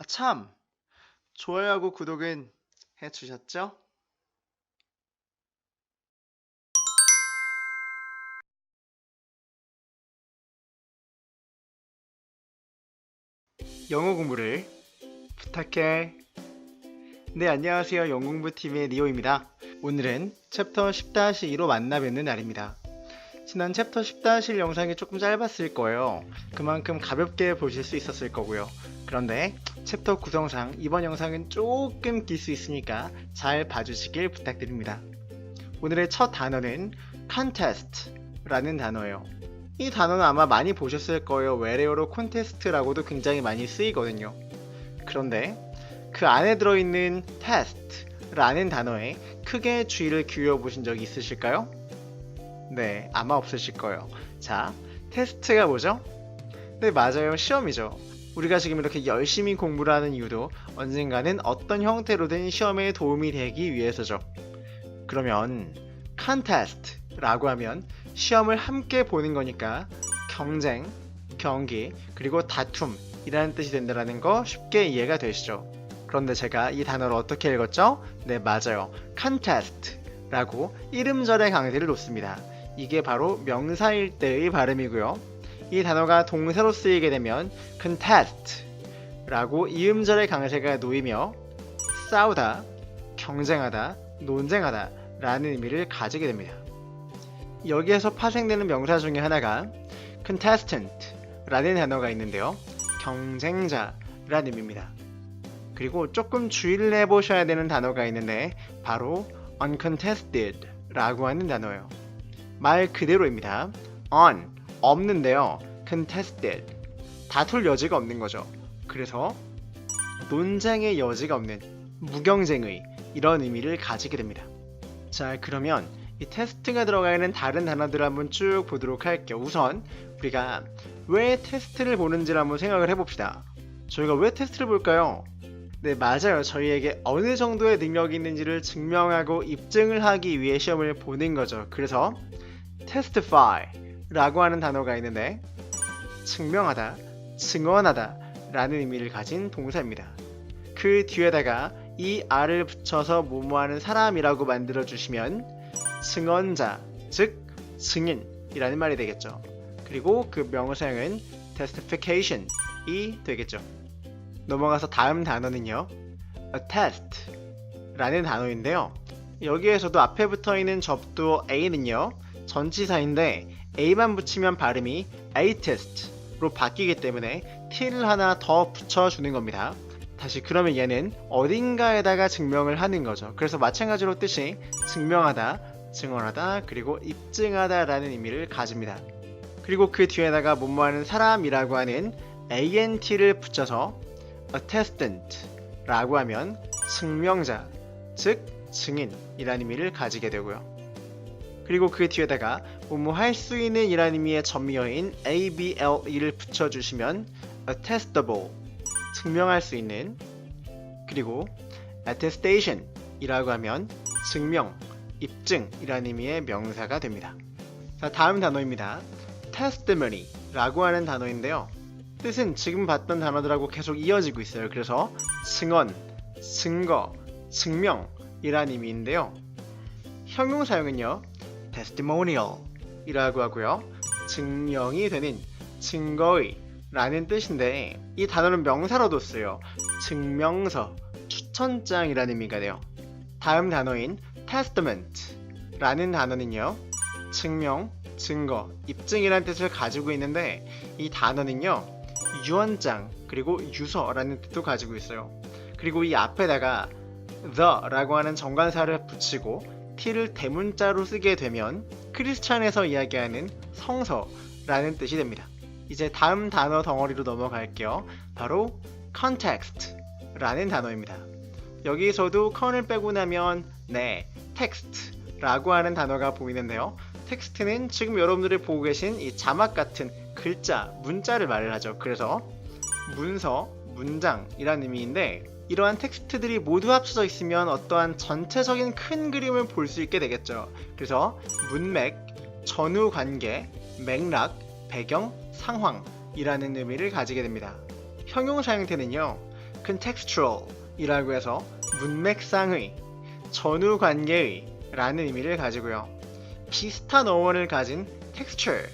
참! 좋아요하고 구독은 해주셨죠? 영어 공부를 부탁해. 네, 안녕하세요. 영공부팀의 리오입니다. 오늘은 챕터 10-2로 만나 뵙는 날입니다. 지난 챕터 10-1 영상이 조금 짧았을 거예요. 그만큼 가볍게 보실 수 있었을 거고요. 그런데 챕터 구성상 이번 영상은 조금 길 수 있으니까 잘 봐주시길 부탁드립니다. 오늘의 첫 단어는 contest라는 단어예요. 이 단어는 아마 많이 보셨을 거예요. 외래어로 콘테스트라고도 굉장히 많이 쓰이거든요. 그런데 그 안에 들어있는 test라는 단어에 크게 주의를 기울여 보신 적이 있으실까요? 네, 아마 없으실 거예요. 자, 테스트가 뭐죠? 네, 맞아요. 시험이죠. 우리가 지금 이렇게 열심히 공부를 하는 이유도 언젠가는 어떤 형태로든 시험에 도움이 되기 위해서죠. 그러면 contest라고 하면 시험을 함께 보는 거니까 경쟁, 경기, 그리고 다툼이라는 뜻이 된다는 거 쉽게 이해가 되시죠? 그런데 제가 이 단어를 어떻게 읽었죠? 네, 맞아요. contest라고 이름절의 강세를 놓습니다. 이게 바로 명사일 때의 발음이고요. 이 단어가 동사로 쓰이게 되면 contest라고 이음절의 강세가 놓이며 싸우다, 경쟁하다, 논쟁하다 라는 의미를 가지게 됩니다. 여기에서 파생되는 명사 중에 하나가 contestant 라는 단어가 있는데요. 경쟁자 라는 의미입니다. 그리고 조금 주의를 해보셔야 되는 단어가 있는데 바로 uncontested 라고 하는 단어예요. 말 그대로입니다. on, 없는데요. contested, 다툴 여지가 없는 거죠. 그래서 논쟁의 여지가 없는 무경쟁의 이런 의미를 가지게 됩니다. 자, 그러면 이 테스트가 들어가 있는 다른 단어들을 한번 쭉 보도록 할게요. 우선 우리가 왜 테스트를 보는지를 한번 생각을 해봅시다. 저희가 왜 테스트를 볼까요? 네, 맞아요. 저희에게 어느 정도의 능력이 있는지를 증명하고 입증을 하기 위해 시험을 보는 거죠. 그래서 testify 라고 하는 단어가 있는데 증명하다, 증언하다 라는 의미를 가진 동사입니다. 그 뒤에다가 이 r을 붙여서 뭐뭐하는 사람이라고 만들어 주시면 증언자, 즉 증인이라는 말이 되겠죠. 그리고 그 명사형은 testification이 되겠죠. 넘어가서 다음 단어는요, attest 라는 단어인데요. 여기에서도 앞에 붙어있는 접두어 a는요 전치사인데 a만 붙이면 발음이 attest로 바뀌기 때문에 t를 하나 더 붙여주는 겁니다. 다시 그러면 얘는 어딘가에다가 증명을 하는 거죠. 그래서 마찬가지로 뜻이 증명하다, 증언하다, 그리고 입증하다 라는 의미를 가집니다. 그리고 그 뒤에다가 뭐뭐하는 사람이라고 하는 ant를 붙여서 attestant 라고 하면 증명자, 즉 증인이라는 의미를 가지게 되고요. 그리고 그 뒤에다가 뭐뭐 할 수 있는 이라는 의미의 전미어인 able를 붙여주시면 attestable, 증명할 수 있는, 그리고 attestation 이라고 하면 증명, 입증이라는 의미의 명사가 됩니다. 자, 다음 단어입니다. testimony 라고 하는 단어인데요. 뜻은 지금 봤던 단어들하고 계속 이어지고 있어요. 그래서 증언, 증거, 증명 이라는 의미인데요. 형용사용은요 testimonial 이라고 하고요. 증명이 되는, 증거의 라는 뜻인데 이 단어는 명사로도 쓰여요. 증명서, 추천장이라는 의미가 돼요. 다음 단어인 testament 라는 단어는요 증명, 증거, 입증이라는 뜻을 가지고 있는데 이 단어는요 유언장 그리고 유서라는 뜻도 가지고 있어요. 그리고 이 앞에다가 the 라고 하는 정관사를 붙이고 t를 대문자로 쓰게 되면 크리스찬에서 이야기하는 성서라는 뜻이 됩니다. 이제 다음 단어 덩어리로 넘어갈게요. 바로 context 라는 단어입니다. 여기서도 con을 빼고 나면 네, text 라고 하는 단어가 보이는데요. 텍스트는 지금 여러분들이 보고 계신 이 자막 같은 글자, 문자를 말을 하죠. 그래서 문서, 문장이라는 의미인데 이러한 텍스트들이 모두 합쳐져 있으면 어떠한 전체적인 큰 그림을 볼 수 있게 되겠죠. 그래서 문맥, 전후 관계, 맥락, 배경, 상황이라는 의미를 가지게 됩니다. 형용사 형태는요 contextual 이라고 해서 문맥상의, 전후 관계의 라는 의미를 가지고요. 비슷한 어원을 가진 texture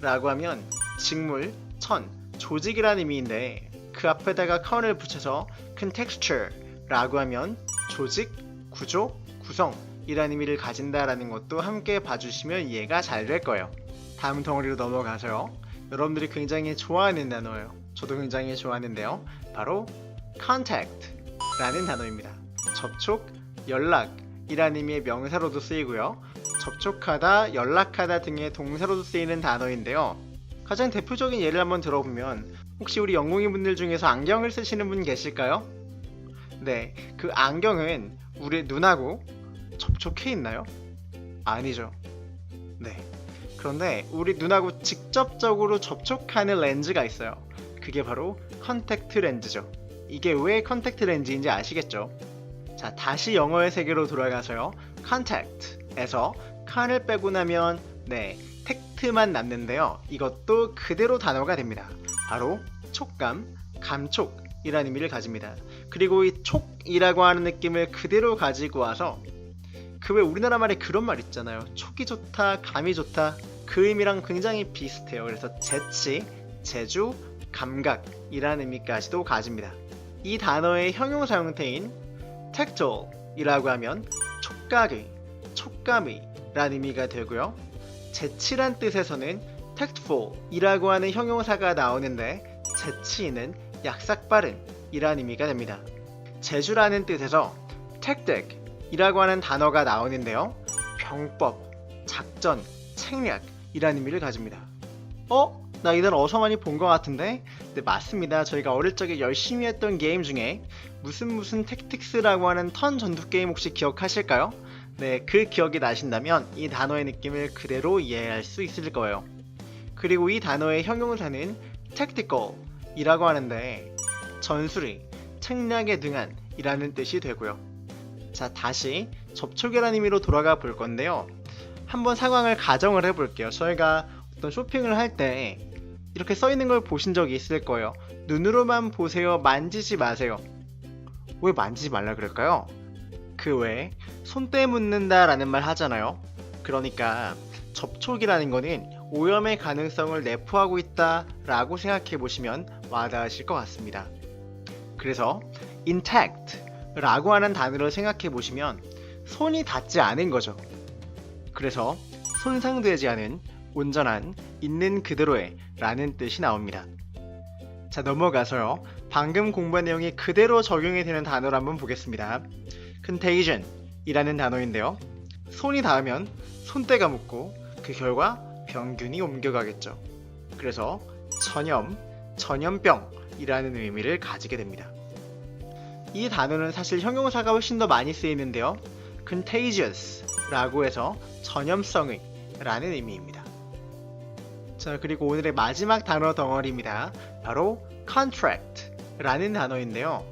라고 하면 직물, 천, 조직이라는 의미인데 그 앞에다가 con을 붙여서 contexture 라고 하면 조직, 구조, 구성 이라는 의미를 가진다라는 것도 함께 봐주시면 이해가 잘 될 거예요. 다음 덩어리로 넘어가서요. 여러분들이 굉장히 좋아하는 단어예요. 저도 굉장히 좋아하는데요. 바로 contact 라는 단어입니다. 접촉, 연락 이라는 의미의 명사로도 쓰이고요. 접촉하다, 연락하다 등의 동사로도 쓰이는 단어인데요. 가장 대표적인 예를 한번 들어보면 혹시 우리 영국인분들 중에서 안경을 쓰시는 분 계실까요? 네, 그 안경은 우리 눈하고 접촉해 있나요? 아니죠. 네. 그런데 우리 눈하고 직접적으로 접촉하는 렌즈가 있어요. 그게 바로 컨택트 렌즈죠. 이게 왜 컨택트 렌즈인지 아시겠죠? 자, 다시 영어의 세계로 돌아가서요. contact에서 con을 빼고 나면 네, 텍트만 남는데요. 이것도 그대로 단어가 됩니다. 바로 촉감, 감촉이라는 의미를 가집니다. 그리고 이 촉이라고 하는 느낌을 그대로 가지고 와서 그 왜 우리나라 말에 그런 말 있잖아요. 촉이 좋다, 감이 좋다. 그 의미랑 굉장히 비슷해요. 그래서 재치, 재주, 감각이라는 의미까지도 가집니다. 이 단어의 형용사 형태인 tactile 이라고 하면 촉각의, 촉감의 라는 의미가 되고요. 재치란 뜻에서는 tactful 이라고 하는 형용사가 나오는데 재치 있는, 약삭빠른 이라는 의미가 됩니다. 재주라는 뜻에서 tactic 이라고 하는 단어가 나오는데요. 병법, 작전, 책략 이라는 의미를 가집니다. 나 이 단어 어서 많이 본 것 같은데? 네, 맞습니다. 저희가 어릴 적에 열심히 했던 게임 중에 무슨 택틱스라고 하는 턴 전투 게임 혹시 기억하실까요? 네, 그 기억이 나신다면 이 단어의 느낌을 그대로 이해할 수 있을 거예요. 그리고 이 단어의 형용사는 tactical 이라고 하는데 전술이, 책략에 등한 이라는 뜻이 되고요. 자, 다시 접촉이라는 의미로 돌아가 볼 건데요. 한번 상황을 가정을 해볼게요. 저희가 어떤 쇼핑을 할 때 이렇게 써있는 걸 보신 적이 있을 거예요. 눈으로만 보세요. 만지지 마세요. 왜 만지지 말라 그럴까요? 그 외에 손때 묻는다 라는 말 하잖아요. 그러니까 접촉이라는 거는 오염의 가능성을 내포하고 있다 라고 생각해 보시면 와닿으실 것 같습니다. 그래서 intact 라고 하는 단어를 생각해 보시면 손이 닿지 않은 거죠. 그래서 손상되지 않은, 온전한, 있는 그대로의 라는 뜻이 나옵니다. 자, 넘어가서요. 방금 공부한 내용이 그대로 적용이 되는 단어를 한번 보겠습니다. contagion 이라는 단어인데요. 손이 닿으면 손때가 묻고 그 결과 병균이 옮겨가겠죠. 그래서 전염, 전염병 이라는 의미를 가지게 됩니다. 이 단어는 사실 형용사가 훨씬 더 많이 쓰이는데요. contagious 라고 해서 전염성의 라는 의미입니다. 자, 그리고 오늘의 마지막 단어 덩어리입니다. 바로 contract 라는 단어인데요.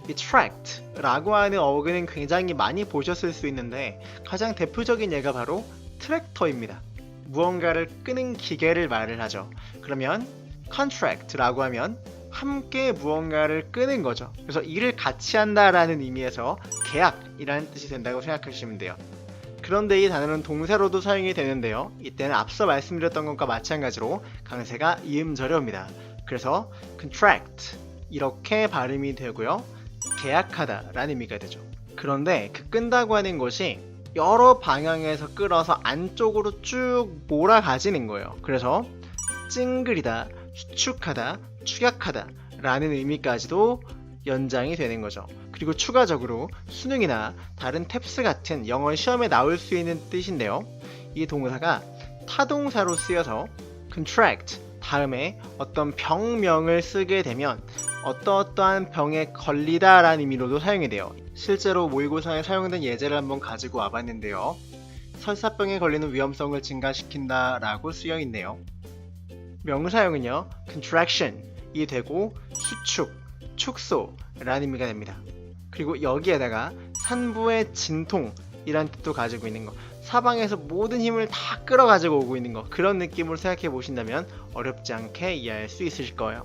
이 tract 라고 하는 어근은 굉장히 많이 보셨을 수 있는데 가장 대표적인 예가 바로 트랙터입니다. 무언가를 끄는 기계를 말을 하죠. 그러면 contract 라고 하면 함께 무언가를 끄는 거죠. 그래서 일을 같이 한다라는 의미에서 계약이라는 뜻이 된다고 생각하시면 돼요. 그런데 이 단어는 동사로도 사용이 되는데요. 이때는 앞서 말씀드렸던 것과 마찬가지로 강세가 이음절여입니다. 그래서 contract 이렇게 발음이 되고요. 계약하다 라는 의미가 되죠. 그런데 그 끈다고 하는 것이 여러 방향에서 끌어서 안쪽으로 쭉 몰아가지는 거예요. 그래서 찡그리다, 수축하다, 축약하다 라는 의미까지도 연장이 되는 거죠. 그리고 추가적으로 수능이나 다른 탭스 같은 영어 시험에 나올 수 있는 뜻인데요. 이 동사가 타동사로 쓰여서 contract 다음에 어떤 병명을 쓰게 되면 어떠한 병에 걸리다 라는 의미로도 사용이 돼요. 실제로 모의고사에 사용된 예제를 한번 가지고 와봤는데요. 설사병에 걸리는 위험성을 증가시킨다 라고 쓰여 있네요. 명사형은요, contraction이 되고 수축, 축소 라는 의미가 됩니다. 그리고 여기에다가 산부의 진통이란 뜻도 가지고 있는 거, 사방에서 모든 힘을 다 끌어가지고 오고 있는 거, 그런 느낌으로 생각해 보신다면 어렵지 않게 이해할 수 있으실 거예요.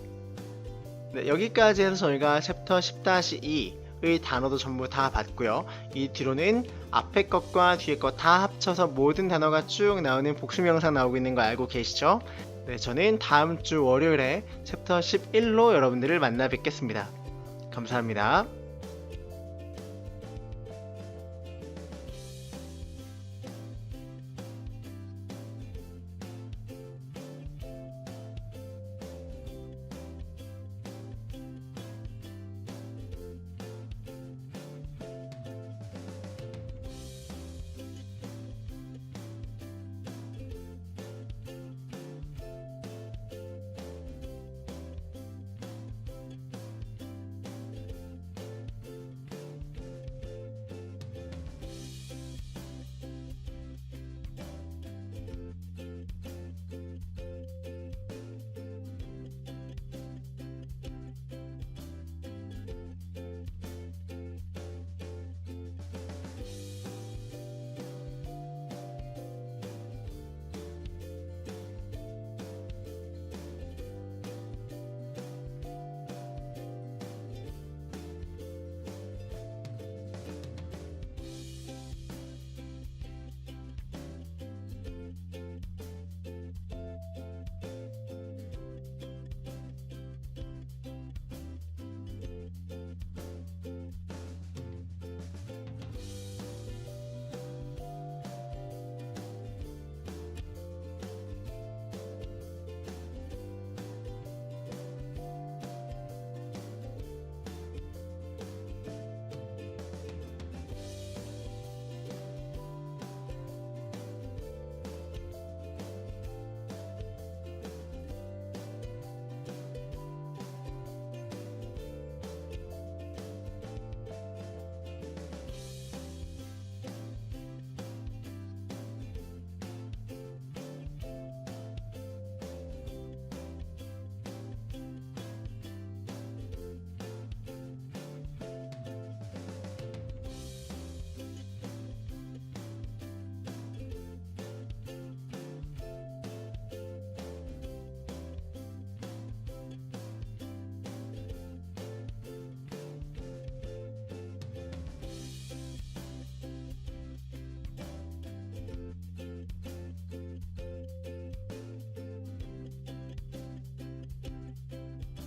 네, 여기까지 해서 저희가 챕터 10-2의 단어도 전부 다 봤고요. 이 뒤로는 앞에 것과 뒤에 것 다 합쳐서 모든 단어가 쭉 나오는 복습 영상 나오고 있는 거 알고 계시죠? 네, 저는 다음 주 월요일에 챕터 11로 여러분들을 만나 뵙겠습니다. 감사합니다.